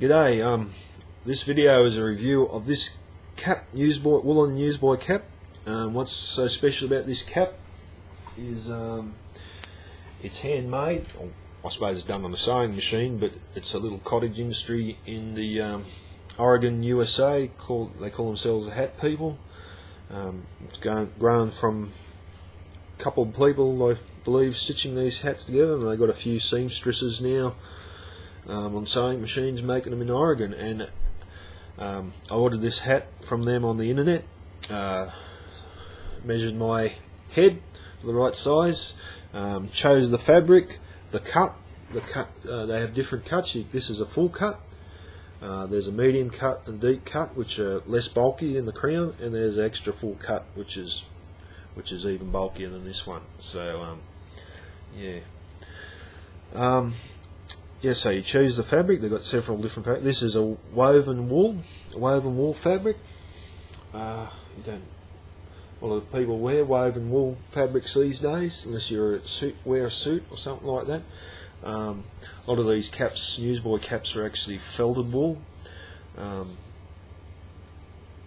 G'day, this video is a review of this cap, Newsboy, woolen Newsboy cap. What's so special about this cap is it's handmade. I suppose it's done on a sewing machine, but it's a little cottage industry in the Oregon, USA. They call themselves the Hat People. It's grown from a couple of people, I believe, stitching these hats together, and they've got a few seamstresses now on sewing machines making them in Oregon. And I ordered this hat from them on the internet, measured my head for the right size, chose the fabric, the cut. They have different cuts. This is a full cut. There's a medium cut and deep cut, which are less bulky in the crown, and there's an extra full cut, which is even bulkier than this one. So so you choose the fabric. They've got several different fabrics. This is a woven wool fabric. A lot of people wear woven wool fabrics these days, unless you wear a suit or something like that. A lot of these caps, Newsboy caps, are actually felted wool.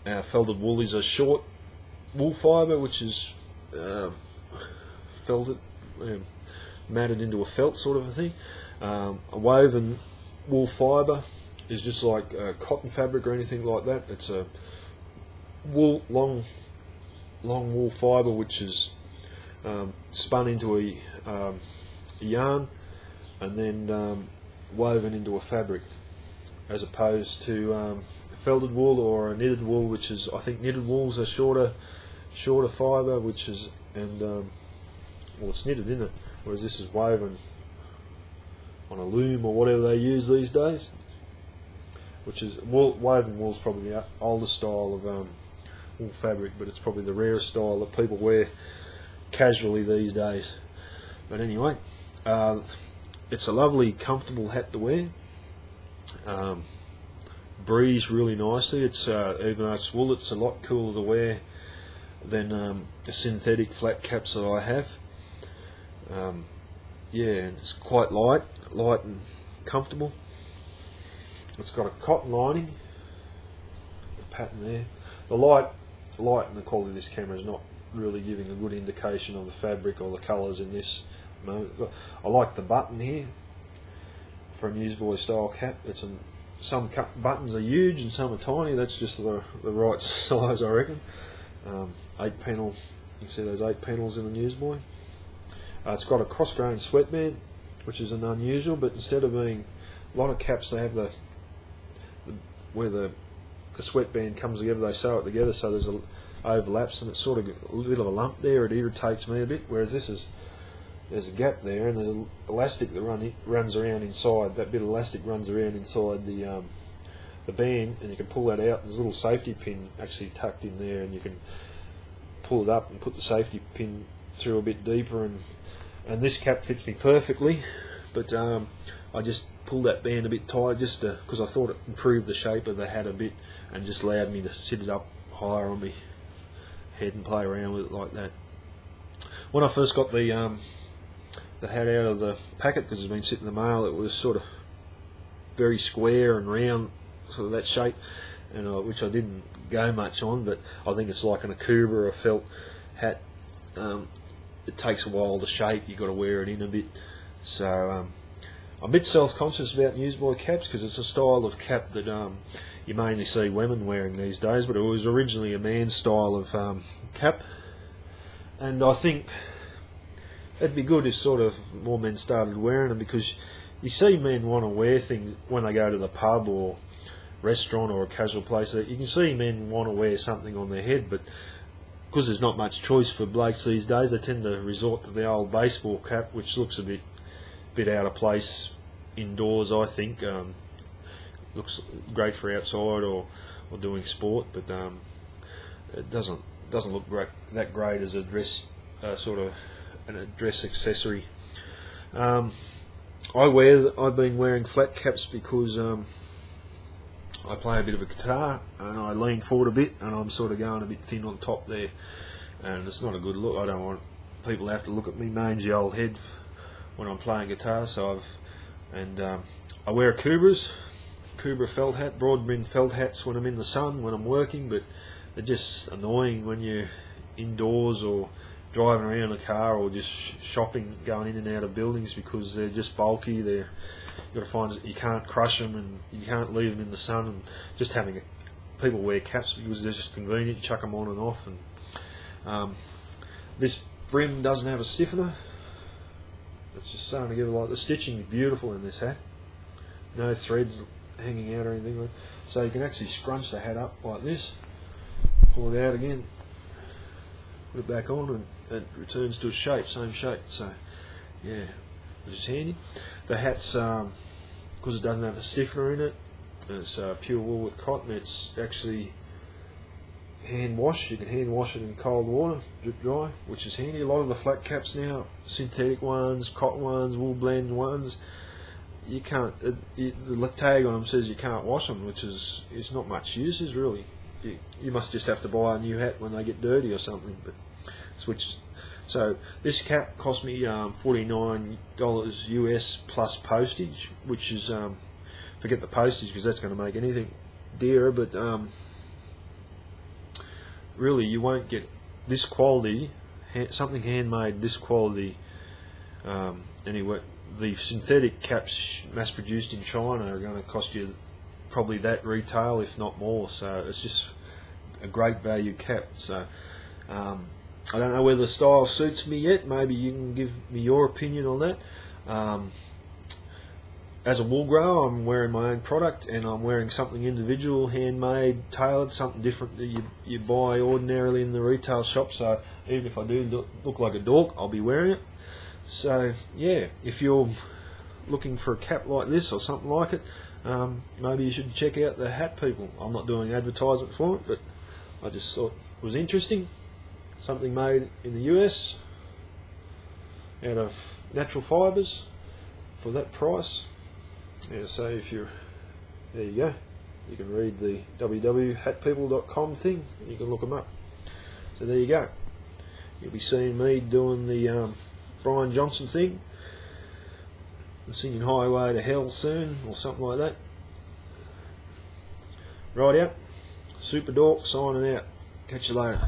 Felted wool is a short wool fibre which is felted, matted into a felt sort of a thing. A woven wool fibre is just like cotton fabric or anything like that. It's a long wool fibre which is spun into a yarn and then woven into a fabric, as opposed to felted wool or a knitted wool, which is, I think knitted wool's a shorter fibre, which is, well, it's knitted, isn't it? Whereas this is woven on a loom or whatever they use these days. Which is woven wool is probably the older style of wool fabric, but it's probably the rarest style that people wear casually these days. But anyway, it's a lovely, comfortable hat to wear. Breathes really nicely. It's even though it's wool, it's a lot cooler to wear than the synthetic flat caps that I have. And it's quite light and comfortable. It's got a cotton lining, the pattern there. The light and the quality of this camera is not really giving a good indication of the fabric or the colours in this moment. I like the button here for a Newsboy style cap. Some buttons are huge and some are tiny. That's just the right size, I reckon. 8 panel. You can see those 8 panels in the Newsboy. It's got a cross-grain sweatband, which is an unusual, but instead of being a lot of caps, they have where the sweatband comes together, they sew it together, so there's overlaps, and it's sort of a bit of a lump there. It irritates me a bit. Whereas there's a gap there, and there's an elastic that runs around inside. That bit of elastic runs around inside the band, and you can pull that out. There's a little safety pin actually tucked in there, and you can pull it up and put the safety pin through a bit deeper, and this cap fits me perfectly, but I just pulled that band a bit tight just because I thought it improved the shape of the hat a bit and just allowed me to sit it up higher on my head and play around with it like that. When I first got the hat out of the packet, because it's been sitting in the mail, it was sort of very square and round, sort of that shape, and which I didn't go much on, but I think it's like an Akuba or a felt hat. It takes a while to shape. You've got to wear it in a bit. So I'm a bit self-conscious about Newsboy caps, because it's a style of cap that you mainly see women wearing these days, but it was originally a man's style of cap, and I think it'd be good if sort of more men started wearing them, because you see men want to wear things when they go to the pub or restaurant or a casual place. You can see men want to wear something on their head, but because there's not much choice for blokes these days, they tend to resort to the old baseball cap, which looks a bit out of place indoors, I think. Looks great for outside or doing sport, but it doesn't look that great as a dress, sort of a dress accessory. I've been wearing flat caps because I play a bit of a guitar and I lean forward a bit, and I'm sort of going a bit thin on top there, and it's not a good look. I don't want people to have to look at me mangy old head when I'm playing guitar. So I wear Akubas, Cobra felt hat, broad brim felt hats when I'm in the sun, when I'm working, but they're just annoying when you're indoors or driving around a car or just shopping, going in and out of buildings, because they're just bulky. You've got to find you can't crush them and you can't leave them in the sun. And just having people wear caps because they're just convenient, chuck them on and off. And this brim doesn't have a stiffener. It's just sewn together like the stitching is beautiful in this hat. No threads hanging out or anything like that. So you can actually scrunch the hat up like this, pull it out again, put it back on, and it returns to its shape, same shape. So yeah, which is handy. The hat's because it doesn't have a stiffener in it, and it's pure wool with cotton, it's actually hand wash. You can hand wash it in cold water, drip dry, which is handy. A lot of the flat caps now, synthetic ones, cotton ones, wool blend ones, you can't. The tag on them says you can't wash them, which is not much use. Is really, you must just have to buy a new hat when they get dirty or something. But switch. So this cap cost me $49 US plus postage, which is forget the postage because that's going to make anything dearer. But really, you won't get this quality, something handmade this quality anywhere. The synthetic caps mass produced in China are going to cost you probably that retail, if not more. So it's just a great value cap. So I don't know whether the style suits me yet. Maybe you can give me your opinion on that. As a wool grower, I'm wearing my own product, and I'm wearing something individual, handmade, tailored, something different that you buy ordinarily in the retail shop. So even if I do look like a dork, I'll be wearing it. So yeah, if you're looking for a cap like this or something like it, maybe you should check out the Hat People. I'm not doing advertisement for it, but I just thought it was interesting. Something made in the US out of natural fibres for that price. Yeah, so if you're there, you go. You can read the www.hatpeople.com thing, and you can look them up. So there you go. You'll be seeing me doing the Brian Johnson thing, and singing Highway to Hell soon, or something like that. Right out. Super Dork signing out. Catch you later.